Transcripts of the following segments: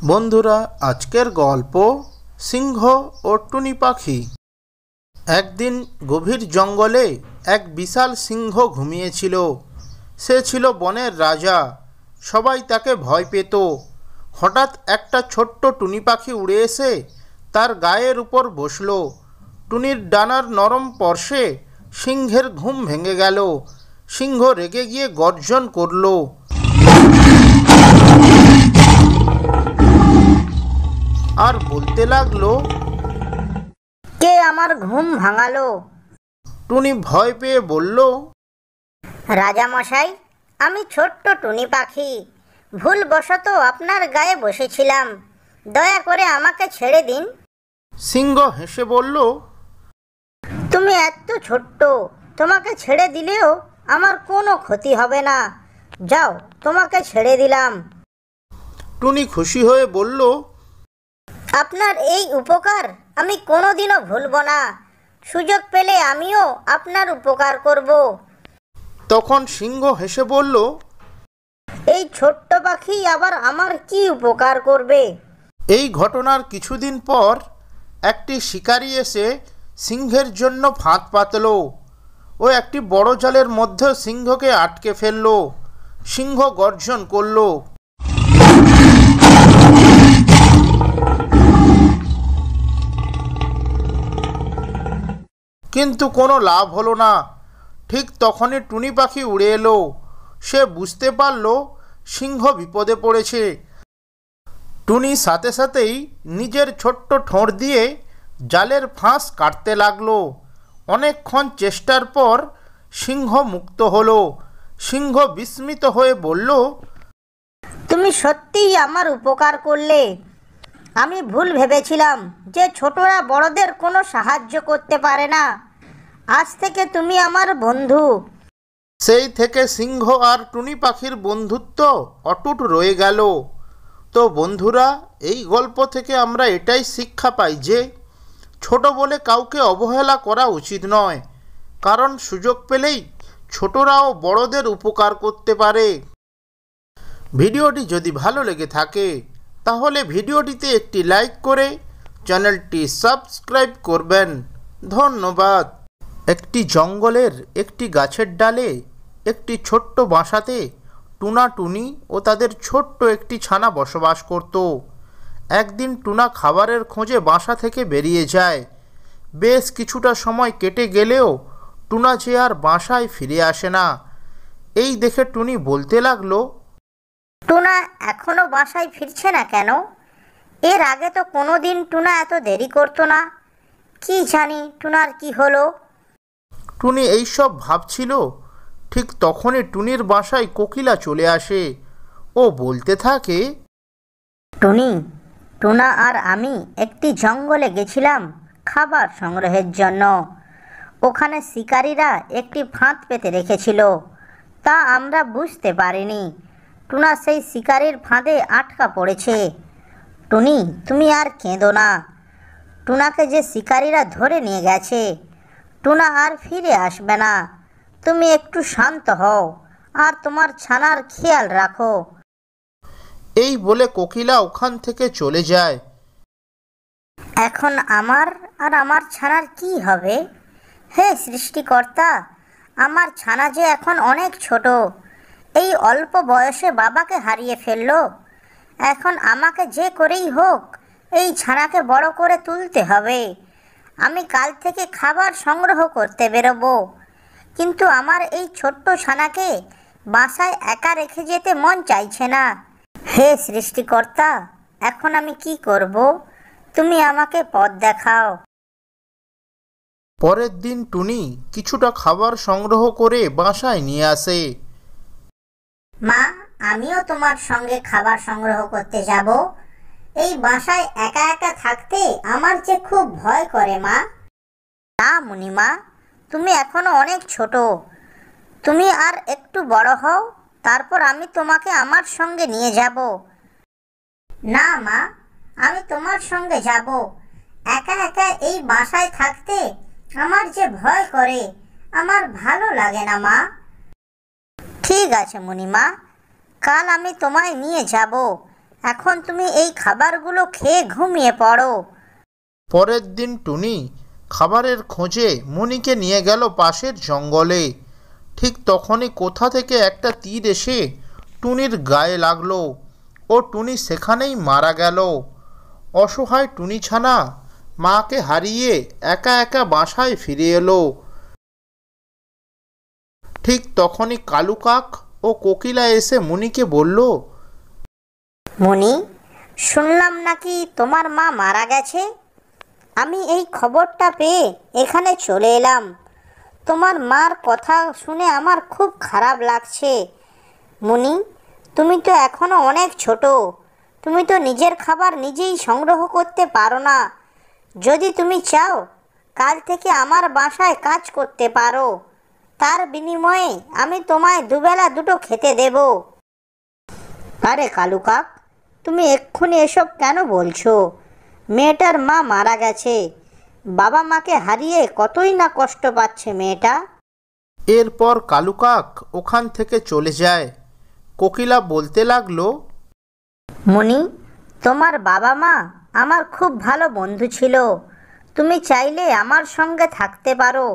বন্ধুরা, আজকের গল্প সিংহ ও টুনি পাখি। একদিন গভীর জঙ্গলে এক বিশাল সিংহ ঘুমিয়েছিল। সে ছিল বনের রাজা, সবাই তাকে ভয় পেত। হঠাৎ একটা ছোট্ট টুনি পাখি উড়ে এসে তার গায়ের উপর বসল। টুনির ডানার নরম স্পর্শে সিংহের ঘুম ভেঙে গেল। সিংহ রেগে গিয়ে গর্জন করল। আর বলতে লাগলো, কে আমার ঘুম ভাঙালো? টুনি ভয় পেয়ে বলল, রাজামশাই, আমি ছোট্ট টুনি পাখি, ভুলবশত আপনার গায়ে বসেছিলাম, দয়া করে আমাকে ছেড়ে দিন। সিংহ হেসে বলল, তুমি এত ছোট্ট, তোমাকে ছেড়ে দিলেও আমার কোনো ক্ষতি হবে না। যাও, তোমাকে ছেড়ে দিলাম। টুনি খুশি হয়ে বলল, আপনার এই উপকার আমি কোনোদিনও ভুলব না। সুযোগ পেলে আমিও আপনার উপকার করব। তখন সিংহ হেসে বলল, এই ছোট্ট পাখি আবার আমার কি উপকার করবে? এই ঘটনার কিছুদিন পর একটি শিকারী এসে সিংহের জন্য ফাঁদ পাতল। ও একটি বড় জালের মধ্যে সিংহকে আটকে ফেলল। সিংহ গর্জন করল। কিন্তু কোনো লাভ হলো না। ঠিক তখনই টুনি পাখি উড়ে এলো। সে বুঝতে পারল সিংহ বিপদে পড়েছে। টুনি সাথে সাথেই নিজের ছোট্ট ঠোঁট দিয়ে জালের ফাঁস কাটতে লাগলো। অনেকক্ষণ চেষ্টার পর সিংহ মুক্ত হলো। সিংহ বিস্মিত হয়ে বলল, তুমি সত্যিই আমার উপকার করলে। আমি ভুল ভেবেছিলাম যে ছোটরা বড়দের কোনো সাহায্য করতে পারে না। আজ থেকে তুমি আমার বন্ধু। সেই থেকে সিংহ আর টুনি পাখির বন্ধুত্ব অটুট রয়ে গেল। তো বন্ধুরা, এই গল্প থেকে আমরা এটাই শিক্ষা পাই যে ছোট বলে কাউকে অবহেলা করা উচিত নয়, কারণ সুযোগ পেলেই ছোটরাও বড়দের উপকার করতে পারে। ভিডিওটি যদি ভালো লেগে থাকে তাহলে ভিডিওটিতে একটি লাইক করে চ্যানেলটি সাবস্ক্রাইব করবেন। ধন্যবাদ। একটি জঙ্গলের একটি গাছের ডালে একটি ছোট্ট বাসাতে টুনা, টুনি ও তাদের ছোট্ট একটি ছানা বসবাস করত। একদিন টুনা খাবারের খোঁজে বাসা থেকে বেরিয়ে যায়। বেশ কিছুটা সময় কেটে গেলেও টুনা যে আর বাসায় ফিরে আসে না। এই দেখে টুনি বলতে লাগলো, টুনা এখনো বাসায় ফিরছে না কেন? এর আগে তো কোনো দিন টুনা এত দেরি করতো না। কি জানি টুনার কি হলো? টুনি এইসব ভাবছিল। ঠিক তখনই টুনির বাসায় কোকিলা চলে আসে। ও বলতে থাকে, টুনি, টুনা আর আমি একটি জঙ্গলে গেছিলাম খাবার সংগ্রহের জন্য। ওখানে শিকারীরা একটি ফাঁদ পেতে রেখেছিল, তা আমরা বুঝতে পারিনি। টুনা সেই শিকারীর ফাঁদে আটকা পড়েছে। টুনি, তুমি আর কেঁদো না। টুনাকে যে শিকারীরা ধরে নিয়ে গেছে, টুনা আর ফিরে আসবে না। তুমি একটু শান্ত হও আর তোমার ছানার খেয়াল রাখো। এই বলে কোকিলা ওখান থেকে চলে যায়। এখন আমার আর আমার ছানার কি হবে? হে সৃষ্টিকর্তা, আমার ছানা যে এখন অনেক ছোট, এই অল্প বয়সে বাবাকে হারিয়ে ফেললো। এখন আমাকে যে করেই হোক এই ছানাকে বড় করে তুলতে হবে। আমি কাল থেকে খাবার সংগ্রহ করতে বেরোবো, কিন্তু আমার এই ছোট্ট ছানাকে বাসায় একা রেখে যেতে মন চাইছে না। হে সৃষ্টিকর্তা, এখন আমি কি করব? তুমি আমাকে পথ দেখাও। পরের দিন টুনি কিছুটা খাবার সংগ্রহ করে বাসায় নিয়ে আসে। মা, আমিও তোমার সঙ্গে খাবার সংগ্রহ করতে যাব। এই বাসায় একা একা থাকতে আমার যে খুব ভয় করে মা। না মুনিমা, তুমি এখনো অনেক ছোট। তুমি আর একটু বড় হও, তারপর আমি তোমাকে আমার সঙ্গে নিয়ে যাব। না মা, আমি তোমার সঙ্গে যাব। একা একা এই বাসায় থাকতে আমার যে ভয় করে, আমার ভালো লাগে না মা। ঠিক আছে মুনিমা, কাল আমি তোমায় নিয়ে যাব। এখন তুমি এই খাবারগুলো খেয়ে ঘুমিয়ে পড়ো। পরের দিন টুনি খাবারের খোঁজে মণিকে নিয়ে গেল পাশের জঙ্গলে। ঠিক তখনই কোথা থেকে একটা তীর এসে টুনির গায়ে লাগলো ও টুনি সেখানেই মারা গেল। অসহায় টুনি ছানা মাকে হারিয়ে একা একা বাসায় ফিরে এলো। ঠিক তখনই কালু কাক ও কোকিলা এসে মণিকে বলল, মণি, শুনলাম নাকি তোমার মা মারা গেছে। আমি এই খবরটা পেয়ে এখানে চলে এলাম। তোমার মার কথা শুনে আমার খুব খারাপ লাগছে। মণি, তুমি তো এখনো অনেক ছোট। তুমি তো নিজের খাবার নিজেই সংগ্রহ করতে পারো না। যদি তুমি চাও, কাল থেকে আমার বাসায় কাজ করতে পারো। তার বিনিময়ে আমি তোমায় দুবেলা দুটো খেতে দেব। আরে কালু কাক, তুমি এক্ষুনি এসব কেন বলছো? মেয়েটার মা মারা গেছে। বাবা মাকে হারিয়ে কতই না কষ্ট পাচ্ছে মেয়েটা। এরপর কালু কাক ওখান থেকে চলে যায়। কোকিলা বলতে লাগলো, মণি, তোমার বাবা মা আমার খুব ভালো বন্ধু ছিল। তুমি চাইলে আমার সঙ্গে থাকতে পারো।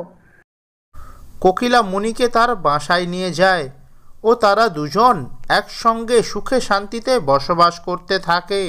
কোকিলা মণিকে তার বাসায় নিয়ে যায় ও তারা দুজন একসঙ্গে সুখে শান্তিতে বসবাস করতে থাকে।